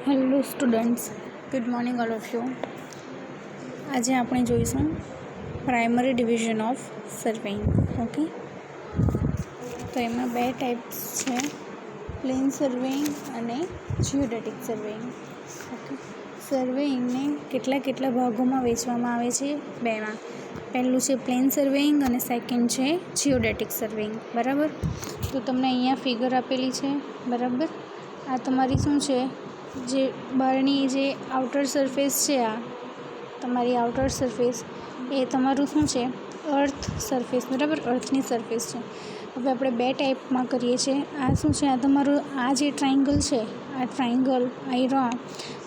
Hello students, good morning all of you. આજે આપણે જોઈશું પ્રાઇમરી ડિવિઝન ઓફ સર્વેઇંગ. ઓકે, તો એમાં બે ટાઈપ્સ છે, પ્લેન સર્વેઇંગ અને જિયોડેટિક સર્વેઇંગ. ઓકે, સર્વેઇંગને કેટલા ભાગોમાં વહેંચવામાં આવે છે? બેમાં. પહેલું છે પ્લેન સર્વેઇંગ અને સેકન્ડ છે જિયોડેટિક સર્વેઇંગ. બરાબર. તો તમને અહીંયા ફિગર આપેલી છે. બરાબર. આ તમારી શું છે, જે બહારની જે આઉટર સરફેસ છે, આ તમારી આઉટર સરફેસ એ તમારું શું છે, અર્થ સરફેસ. બરાબર, અર્થની સરફેસ છે. હવે આપણે બે ટાઈપમાં કરીએ છીએ. આ શું છે, આ તમારું આ જે ટ્રાયંગલ છે, આ ટ્રાયંગલ આયરો,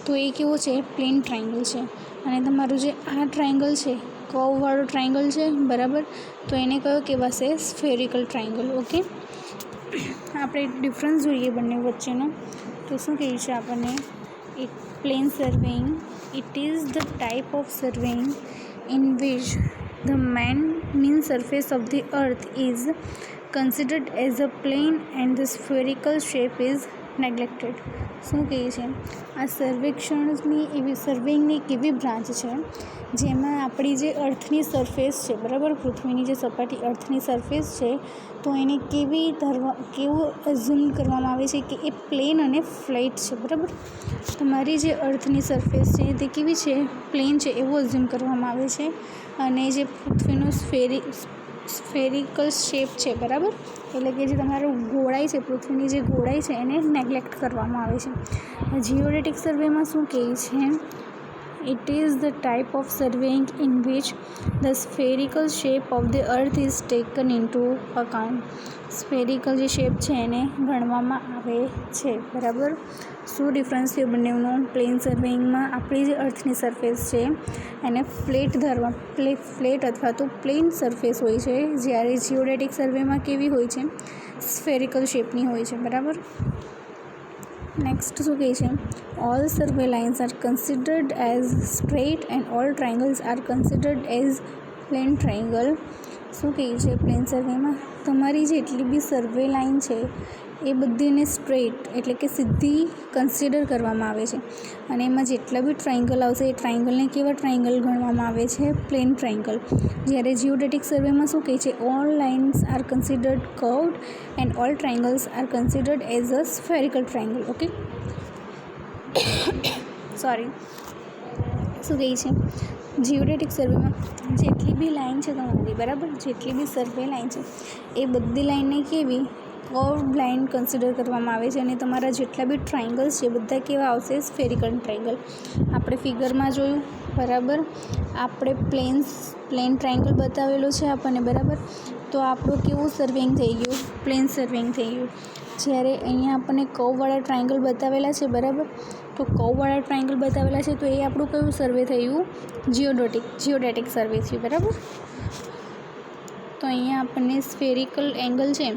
તો એ કેવો છે, પ્લેન ટ્રાયંગલ છે. અને તમારું જે આ ટ્રાયંગલ છે, કર્વવાળું ટ્રાયંગલ છે. બરાબર, તો એને કયો કહેવાશે? Spherical triangle. ઓકે, આપણે ડિફરન્સ જોઈએ બંને વચ્ચેનો. તો શું કહ્યું છે આપણને? એક plane સર્વેઇંગ, it is the type of સર્વેઇંગ in which the mean surface of the earth is considered as a plane and the spherical shape is neglected. શું કહે છે? આ સર્વેઇંગની એક એવી બ્રાન્ચ છે જેમાં આપણી જે અર્થની સરફેસ છે, બરાબર, પૃથ્વીની જે સપાટી અર્થની સરફેસ છે, તો એને કેવું એઝ્યુમ કરવામાં આવે છે કે એ પ્લેન અને ફ્લેટ છે. બરાબર, તમારી જે અર્થની સરફેસ છે તે કેવી છે? પ્લેન છે એવું એઝ્યુમ કરવામાં આવે છે. અને જે પૃથ્વીનો સ્ફેરિકલ શેપ છે, બરાબર, એટલે કે જે તમારું ગોળાઈ છે, પૃથ્વીની જે ગોળાઈ છે, એને નેગ્લેક્ટ કરવામાં આવે છે. જિયોડેટિક સર્વેમાં શું કહે છે? It is the type of surveying in which the spherical shape of the earth is taken into account. Spherical જે શેપ છે એને ગણવામાં આવે છે. બરાબર. શું ડિફરન્સ છે બંનેનો? પ્લેન સર્વેઇંગમાં આપણી જે અર્થની સરફેસ છે એને ફ્લેટ અથવા તો પ્લેન સરફેસ હોય છે, જ્યારે જિયોડેટિક સર્વેમાં કેવી હોય છે? સ્ફેરિકલ શેપની હોય છે. બરાબર. નેક્સ્ટ શું કહે છે? All survey lines are considered as straight and all triangles are considered as plane triangle. શું કહે છે? પ્લેન સર્વેમાં તમારી જેટલી બી સર્વે લાઇન છે એ બધીને સ્ટ્રેટ એટલે કે સીધી કન્સિડર કરવામાં આવે છે. અને એમાં જેટલા બી ટ્રાયંગલ આવશે એ ટ્રાયંગલને કેવા ટ્રાયંગલ ગણવામાં આવે છે? Plane triangle. જ્યારે જિયોડેટિક સર્વેમાં શું કહે છે? All lines are considered curved and all triangles are considered as a spherical triangle. Okay, sorry. શું કહે છે? જિયોડેટિક સર્વેમાં જેટલી બી લાઇન છે તમારી, બરાબર, જેટલી બી સર્વે લાઇન છે એ બધી લાઇનને કેવી? કર્વ લાઇન કન્સિડર કરવામાં આવે છે. અને તમારા જેટલા બી ટ્રાયંગલ્સ છે બધા કેવા આવશે? Spherical triangle. આપણે ફિગરમાં જોયું, બરાબર, આપણે પ્લેન ટ્રાયંગલ બતાવેલો છે આપણને. બરાબર, તો આપણું કેવું સર્વેઇંગ થઈ ગયું? પ્લેન સર્વેઇંગ થઈ ગયું. જ્યારે અહીંયા આપણને કર્વવાળા ટ્રાયંગલ બતાવેલા છે, બરાબર, તો કર્વવાળા ટ્રાયંગલ બતાવેલા છે તો એ આપણું કયું સર્વે થયું? જિયોડેટિક સર્વે થયું. બરાબર. તો અહીંયા આપણને સ્ફેરિકલ એંગલ છે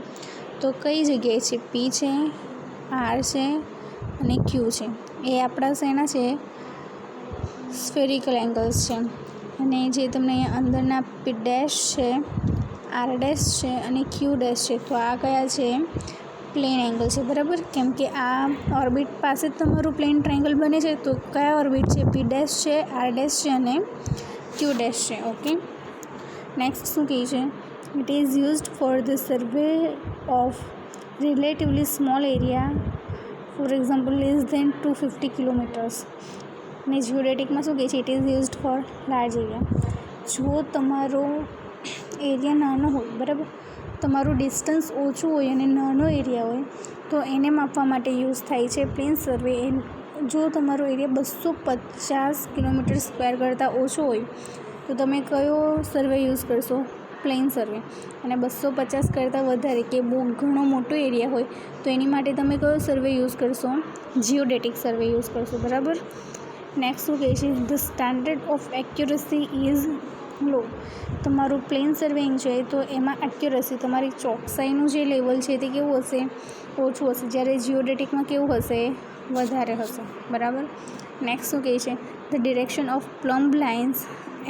તો કઈ જગ્યાએ છે? પી છે, આર છે અને ક્યુ છે. એ આપણા શેના છે? સ્ફેરિકલ એંગલ્સ છે. અને જે તમને અહીંયા અંદરના પી ડેશ છે, આર ડેશ છે અને ક્યુ ડેશ છે, તો આ કયા છે? પ્લેન એંગલ છે. બરાબર, કેમ કે આ ઓર્બિટ પાસે જ તમારું પ્લેન ટ્રાયંગલ બને છે. તો કયા ઓર્બિટ છે? પી ડેશ છે, આર ડેશ છે અને ક્યુ ડેશ છે. ઓકે, નેક્સ્ટ શું કહે છે? It is used for the survey of relatively small area, for example less than 250 kilometres. અને જિયોડેટિકમાં શું કહે છે? It is used for large area. જો તમારો એરિયા નાનો હોય, બરાબર, તમારું ડિસ્ટન્સ ઓછું હોય અને નાનો એરિયા હોય તો એને માપવા માટે યુઝ થાય છે પ્લેન સર્વે. જો તમારો એરિયા 250 કિલોમીટર સ્ક્વેર કરતાં ઓછો હોય તો તમે કયો સર્વે યુઝ કરશો? પ્લેન સર્વે. અને 250 કરતાં વધારે કે બહુ ઘણો મોટો એરિયા હોય તો એની માટે તમે કયો સર્વે યુઝ કરશો? જિયોડેટિક સર્વે યુઝ કરશો. બરાબર. નેક્સ્ટ શું કહે છે? The standard of accuracy is લો. તમારું પ્લેન સર્વેઇંગ છે તો એમાં એક્યુરસી, તમારી ચોકસાઈનું જે લેવલ છે તે કેવું હશે? ઓછું હશે. જ્યારે જિયોડેટિકમાં કેવું હશે? વધારે હશે. બરાબર. નેક્સ્ટ શું કહે છે? The direction of plumb lines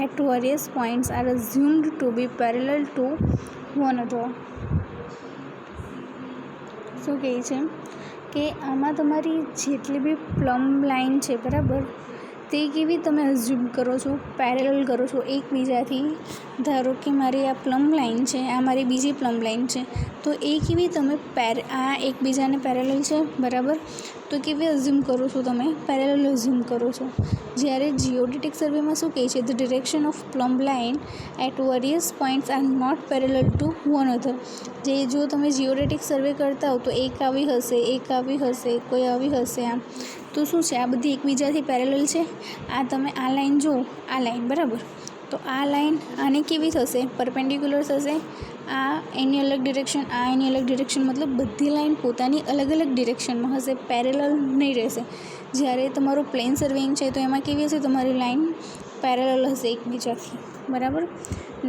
at various points are assumed to be parallel to one another. શું કહે છે? કે આમાં તમારી જેટલી બી પ્લમ્બ લાઇન છે બરાબર, તે કેવી તમે અઝ્યુમ કરો છો, પેરેલલ કરો છો એકબીજાથી. ધારો કે મારી આ પ્લમ્બ લાઇન છે, આ મારી બીજી પ્લમ્બ લાઇન છે, તો એ કેવી તમે આ એકબીજાને પેરેલલ છે બરાબર, તો કેવી અઝ્યુમ કરો છો તમે, પેરેલલ અઝ્યુમ કરો છો. જ્યારે જીઓડેટિક સર્વેમાં શું કહે છે, the direction of plumb line at various points are not parallel to one other. જે જો તમે જીઓડેટિક સર્વે કરતા હો તો એક આવી હશે, એક આવી હશે, કોઈ આવી હશે, આમ તો શું છે, આ બધી એકબીજાથી પેરેલલ છે. આ તમે આ લાઈન જુઓ, આ લાઈન બરાબર, તો આ લાઈન આને કેવી થશે, પરપેન્ડિક્યુલર થશે. આ એની અલગ ડિરેક્શન, આ એની અલગ ડિરેક્શન, મતલબ બધી લાઈન પોતાની અલગ અલગ ડિરેક્શનમાં હશે, પેરેલલ નહીં રહેશે. જ્યારે તમારું પ્લેન સર્વેઇંગ છે તો એમાં કેવી હશે, તમારી લાઈન પેરેલલ હશે એકબીજાથી બરાબર.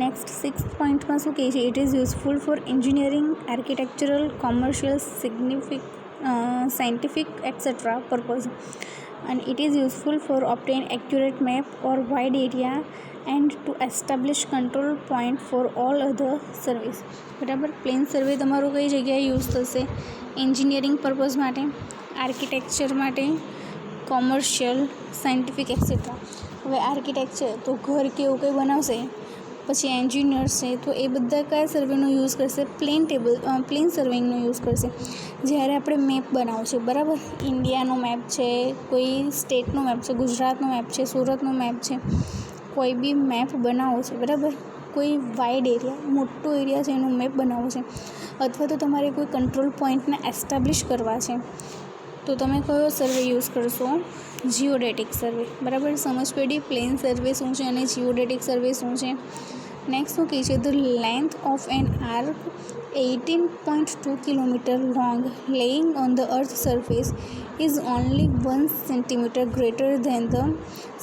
નેક્સ્ટ 6th પોઈન્ટમાં શું કહે છે, it is useful for engineering, architectural, commercial, scientific etcetera purpose, and it is useful for obtain accurate map or wide area and to establish control point for all other surveys. બરાબર. Plane સર્વે તમારું કઈ જગ્યાએ use થશે, engineering purpose માટે, architecture માટે, commercial, scientific et cetera. હવે architecture તો ઘર કે એવું કંઈ બનાવશે, પછી એન્જિનિયર્સ છે તો એ બધા કયા સર્વેનો યુઝ કરશે, પ્લેન સર્વેઇંગનો યુઝ કરશે. જ્યારે આપણે મેપ બનાવો છે બરાબર, ઇન્ડિયાનો મેપ છે, કોઈ સ્ટેટનો મેપ છે, ગુજરાતનો મેપ છે, સુરતનો મેપ છે, કોઈ બી મેપ બનાવો છે બરાબર, કોઈ વાઇડ એરિયા, મોટો એરિયા છે એનો મેપ બનાવવો છે, અથવા તો તમારે કોઈ કંટ્રોલ પોઈન્ટને એસ્ટાબ્લિશ કરવા છે, તો તમે કયો સર્વે યુઝ કરશો, જીઓડેટિક સર્વે બરાબર. સમજ પડી પ્લેન સર્વે શું છે અને જીઓડેટિક સર્વે શું છે. નેક્સ્ટ શું કહે છે, the length of an arc 18.2 kilometre long laying on the earth surface is only 1 centimetre greater than the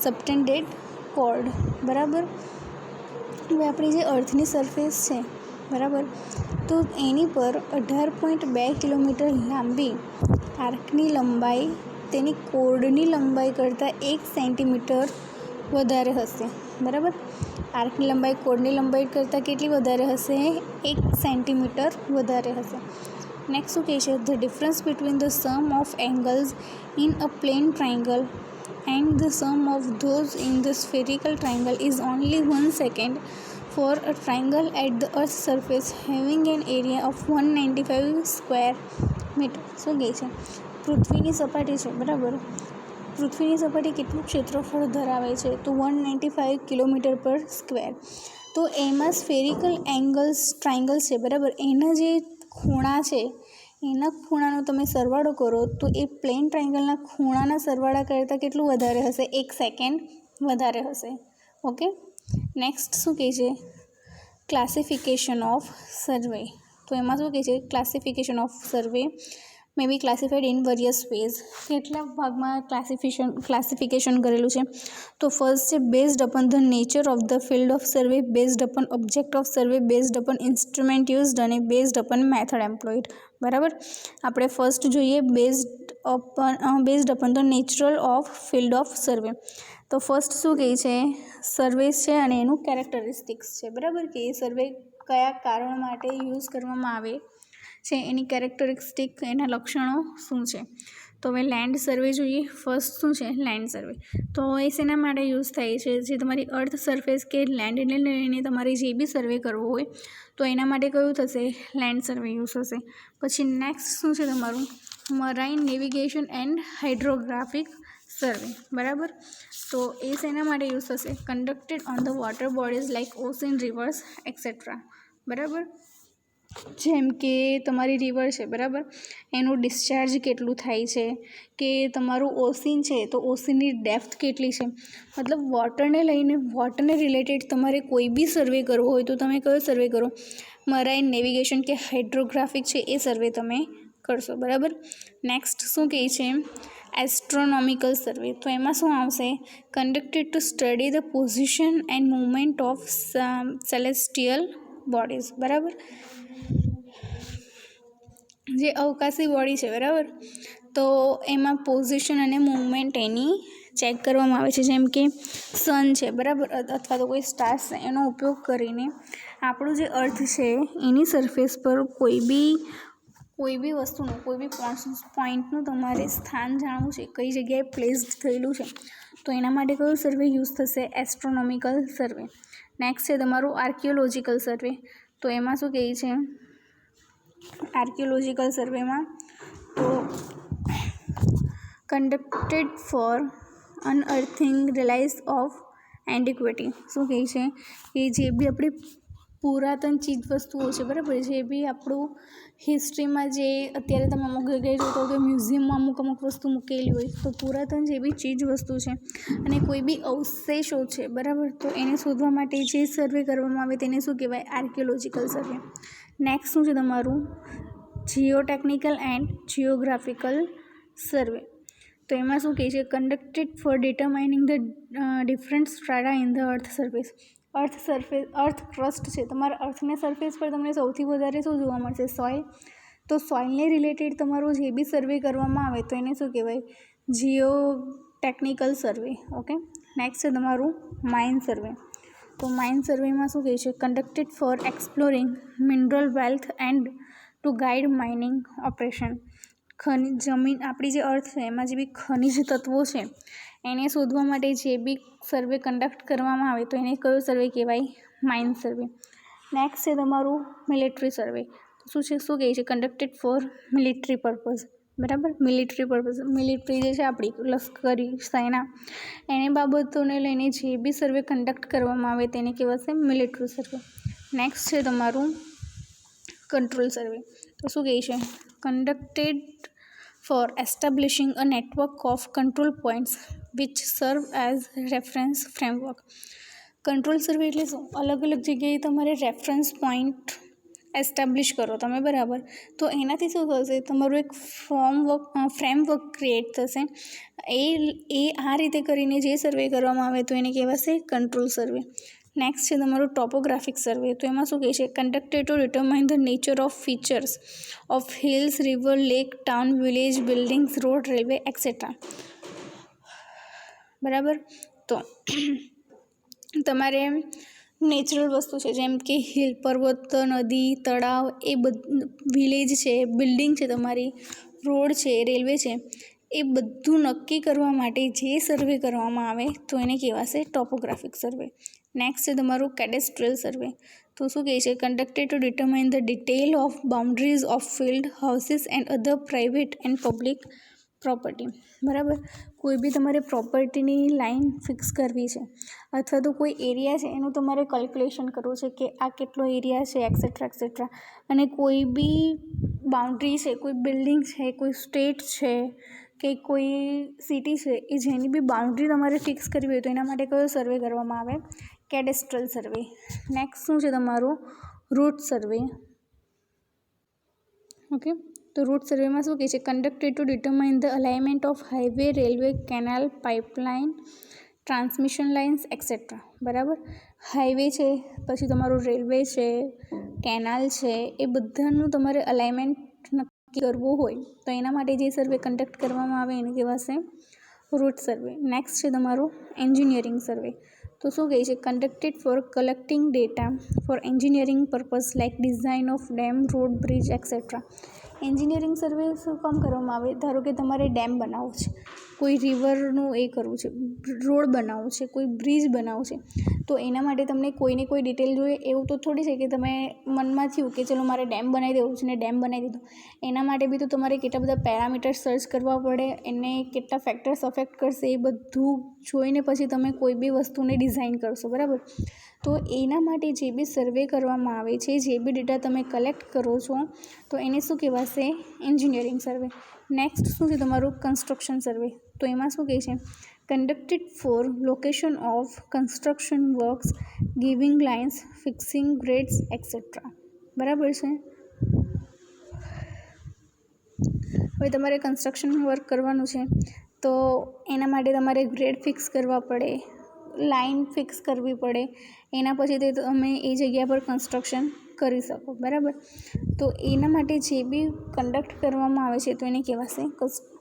subtended chord બરાબર. હવે આપણી જે અર્થની સરફેસ છે બરાબર, તો એની પર 18.2 કિલોમીટર લાંબી આર્કની લંબાઈ તેની કોર્ડની લંબાઈ કરતાં 1 સેન્ટીમીટર વધારે હશે બરાબર. આર્કની લંબાઈ કોર્ડની લંબાઈ કરતાં કેટલી વધારે હશે, 1 સેન્ટીમીટર વધારે હશે. નેક્સ્ટ શું કહે છે, the difference between the sum of angles in a plane triangle and the sum of those in the spherical triangle is only 1 second for a triangle at the earth surface having an area of 195 square metre. શું કહે છે, પૃથ્વીની સપાટી છે બરાબર, પૃથ્વીની સપાટી કેટલું ક્ષેત્રફળ ધરાવે છે, તો 195 કિલોમીટર પર સ્ક્વેર. તો એમાં સ્ફેરિકલ ટ્રાયંગલ્સ છે બરાબર, એના જે ખૂણા છે એના ખૂણાનો તમે સરવાળો કરો તો એ પ્લેન ટ્રાયંગલના ખૂણાના સરવાળા કરતાં કેટલું વધારે હશે, 1 સેકન્ડ વધારે હશે. ઓકે. નેક્સ્ટ શું કહે છે, ક્લાસિફિકેશન ઓફ સર્વે. તો એમાં શું કહે છે, classification of survey may be classified in various ways. કેટલા ભાગમાં ક્લાસિફિકેશન કરેલું છે, તો ફર્સ્ટ છે based upon the nature of the field of survey, based upon object of survey, based upon instrument used અને બેઝડ અપોન મેથડ એમ્પ્લોયડ બરાબર. આપણે first જોઈએ based upon the natural of field of survey. તો first શું કહે છે, surveys છે અને એનું કેરેક્ટરિસ્ટિક્સ છે બરાબર, કે એ સર્વે કયા કારણ માટે યુઝ કરવામાં આવે છે, એની કેરેક્ટરિસ્ટિક, એના લક્ષણો શું છે. તો હવે લેન્ડ સર્વે જોઈએ. ફર્સ્ટ શું છે, લેન્ડ સર્વે. તો એ શેના માટે યુઝ થાય છે, જે તમારી અર્થ સરફેસ કે લેન્ડને લઈને તમારે જે બી સર્વે કરવો હોય તો એના માટે કયું થશે, લેન્ડ સર્વે યુઝ થશે. પછી નેક્સ્ટ શું છે તમારું, મરાઇન નેવિગેશન એન્ડ હાઇડ્રોગ્રાફિક સર્વે બરાબર. તો એ શેના માટે યુઝ થશે, conducted on the water bodies like ocean, reverse et cetera બરાબર. જેમ કે તમારી રિવર છે બરાબર, એનું ડિસ્ચાર્જ કેટલું થાય છે, કે તમારું ઓશિન છે તો ઓશિનની ડેપ્થ કેટલી છે, મતલબ વોટરને લઈને, વોટરને રિલેટેડ તમારે કોઈ બી સર્વે કરવો હોય તો તમે કયો સર્વે કરો, મરાઇન નેવિગેશન કે હાઇડ્રોગ્રાફિક છે એ સર્વે તમે કરશો બરાબર. નેક્સ્ટ શું કહે છે, એસ્ટ્રોનોમિકલ સર્વે. તો એમાં શું આવશે, conducted to study the position and movement of celestial bodies બરાબર. જે અવકાશી બોડી છે બરાબર, તો એમાં પોઝિશન અને મૂવમેન્ટ એની ચેક કરવામાં આવે છે. જેમ કે સન છે બરાબર, અથવા તો કોઈ સ્ટાર્સ છે, એનો ઉપયોગ કરીને આપણું જે અર્થ છે એની સરફેસ પર કોઈ બી કોઈ બી વસ્તુનું કોઈ બી પોઈન્ટનું તમારે સ્થાન જાણવું છે, કઈ જગ્યાએ પ્લેસ્ડ થયેલું છે, તો એના માટે કયો સર્વે યુઝ થશે? એસ્ટ્રોનોમિકલ સર્વે. નેક્સ્ટ છે તમારું આર્કિયોલોજિકલ સર્વે. તો એમાં શું કહે છે? આર્કિયોલોજિકલ સર્વેમાં તો conducted for unearthing relics of antiquity. શું કહે છે કે જે બી આપણી પુરાતન ચીજ વસ્તુઓ છે, બરાબર, જે બી આપણું હિસ્ટ્રીમાં જે અત્યારે તમે અમુક જગ્યાએ જોતો કે મ્યુઝિયમમાં અમુક વસ્તુ મૂકેલી હોય, તો પુરાતન જે બી ચીજ વસ્તુ છે અને કોઈ બી અવશેષો છે, બરાબર, તો એને શોધવા માટે જે સર્વે કરવામાં આવે તેને શું કહેવાય? આર્કિયોલોજિકલ સર્વે. નેક્સ્ટ શું છે તમારું? Geotechnical and geographical survey. તો એમાં શું કહે છે? Conducted for determining the different strata in the earth surface. Earth crust છે, તમારા અર્થને સરફેસ પર તમને સૌથી વધારે શું જોવા મળશે? સોઇલ. તો સોઇલને રિલેટેડ તમારું જે બી સર્વે કરવામાં આવે તો એને શું કહેવાય? જીઓટેકનિકલ સર્વે. ઓકે. નેક્સ્ટ છે તમારું માઇન સર્વે. તો માઇન સર્વેમાં શું કહે છે? Conducted for exploring mineral wealth and to guide mining operation. જમીન, આપણી જે અર્થ છે એમાં જે બી ખનિજ તત્વો છે એને શોધવા માટે જે બી સર્વે કન્ડક્ટ કરવામાં આવે તો એને કયો સર્વે કહેવાય? માઇન સર્વે. નેક્સ્ટ છે તમારું મિલિટરી સર્વે. શું કહે છે? Conducted for military purpose. બરાબર, મિલિટરી પર્પઝ, મિલિટરી જે છે આપણી લશ્કરી સેના, એની બાબતોને લઈને જે બી સર્વે કન્ડક્ટ કરવામાં આવે તેને કહેવાશે મિલિટરી સર્વે. નેક્સ્ટ છે તમારું કંટ્રોલ સર્વે. તો શું કહે છે? Conducted for establishing a network of control points which serve as reference framework. Control survey એટલે શું? અલગ અલગ જગ્યાએ તમારે રેફરન્સ પોઈન્ટ એસ્ટાબ્લિશ કરો તમે, બરાબર, તો એનાથી શું થશે? તમારું એક ફ્રેમવર્ક ક્રિએટ થશે. એ આ રીતે કરીને જે સર્વે કરવામાં આવે તો એને કહેવાશે કંટ્રોલ સર્વે. નેક્સ્ટ છે તમારું ટોપોગ્રાફિક સર્વે. તો એમાં શું કહે છે? Conducted two determine the nature of features of hills, river, lake, town, village, buildings, road, railway et cetera. બરાબર, તો તમારે નેચરલ વસ્તુ છે જેમ કે હિલ, પર્વત, નદી, તળાવ, એ વિલેજ છે, બિલ્ડિંગ છે તમારી, રોડ છે, રેલવે છે, એ બધું નક્કી કરવા માટે જે સર્વે કરવામાં આવે તો એને કહેવાશે ટોપોગ્રાફિક સર્વે. નેક્સ્ટ છે તમારું કેડેસ્ટ્રિયલ સર્વે. તો શું કહે છે? Conducted two determine the detail of boundaries of field, houses and other private and public property. બરાબર, કોઈ બી તમારે પ્રોપર્ટીની લાઇન ફિક્સ કરવી છે અથવા તો કોઈ એરિયા છે એનું તમારે કેલ્ક્યુલેશન કરવું છે કે આ કેટલો એરિયા છે એક્સેટ્રા એક્સેટ્રા, અને કોઈ બી બાઉન્ડ્રી છે, કોઈ બિલ્ડિંગ છે, કોઈ સ્ટેટ છે કે કોઈ સિટી છે, એ જેની બી બાઉન્ડ્રી તમારે ફિક્સ કરવી હોય તો એના માટે કયો સર્વે કરવામાં આવે? કેડેસ્ટ્રલ સર્વે. નેક્સ્ટ શું છે તમારું? રૂટ સર્વે. ઓકે, તો રૂટ સર્વેમાં શું કહે છે? Conducted two determine the alignment of highway, railway, canal, pipeline, transmission lines et cetera. બરાબર, હાઈવે છે, પછી તમારું રેલવે છે, કેનાલ છે, એ બધાનું તમારે અલાઇનમેન્ટ નક્કી કરવું હોય તો એના માટે જે સર્વે કન્ડક્ટ કરવામાં આવે એને કહેવાશે રૂટ સર્વે. નેક્સ્ટ છે તમારું એન્જિનિયરિંગ સર્વે. તો શું કહે છે? Conducted for collecting data for engineering purpose like design of dam, road, bridge etcetera. Engineering survey શું કામ કરવામાં આવે? ધારો કે તમારે ડેમ બનાવવું છે, કોઈ રિવરનું એ કરવું છે, રોડ બનાવવું છે, કોઈ બ્રિજ બનાવવું છે, તો એના માટે તમને કોઈને કોઈ ડિટેલ જોઈએ એવું તો થોડી છે કે તમે મનમાં થયું કે ચલો મારે ડેમ બનાવી દેવું છે ને ડેમ બનાવી દીધું. એના માટે બી તો તમારે કેટલા બધા પેરામીટર્સ સર્ચ કરવા પડે, એને કેટલા ફેક્ટર્સ અફેક્ટ કરશે એ બધું જોઈને પછી તમે કોઈ બી વસ્તુને ડિઝાઇન કરશો, બરાબર. તો એના માટે જે બી સર્વે કરવામાં આવે છે, જે બી ડેટા તમે કલેક્ટ કરો છો તો એને શું કહેવાશે? એન્જિનિયરિંગ સર્વે. નેક્સ્ટ શું છે તમારું? Construction survey. તો એમાં શું કહે છે? Conducted for location of construction works, giving lines, fixing grades etcetera. બરાબર છે. હવે તમારે કન્સ્ટ્રક્શન વર્ક કરવાનું છે તો એના માટે તમારે ગ્રેડ ફિક્સ કરવા પડે, લાઇન ફિક્સ કરવી પડે, એના પછી તે તમે એ જગ્યા પર કન્સ્ટ્રક્શન કરી શકો, બરાબર. તો એના માટે જે બી કન્ડક્ટ કરવામાં આવે છે તો એને કહેવાશે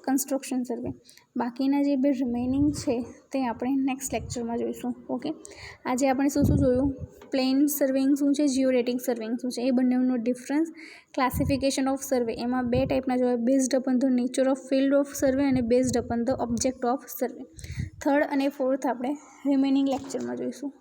કન્સ્ટ્રક્શન સર્વે. બાકીના જે બે રિમેનિંગ છે તે આપણે નેક્સ્ટ લેક્ચરમાં જોઈશું. ઓકે, આજે આપણે શું શું જોયું? પ્લેન સર્વેઇંગ શું છે, જીઓડેટિક સર્વેઇંગ શું છે, એ બંનેનો ડિફરન્સ, ક્લાસિફિકેશન ઓફ સર્વે. એમાં બે ટાઈપના જોયા, based upon the nature of field of survey અને based upon the object of survey. Third અને ફોર્થ આપણે રિમેનિંગ લેક્ચરમાં જોઈશું.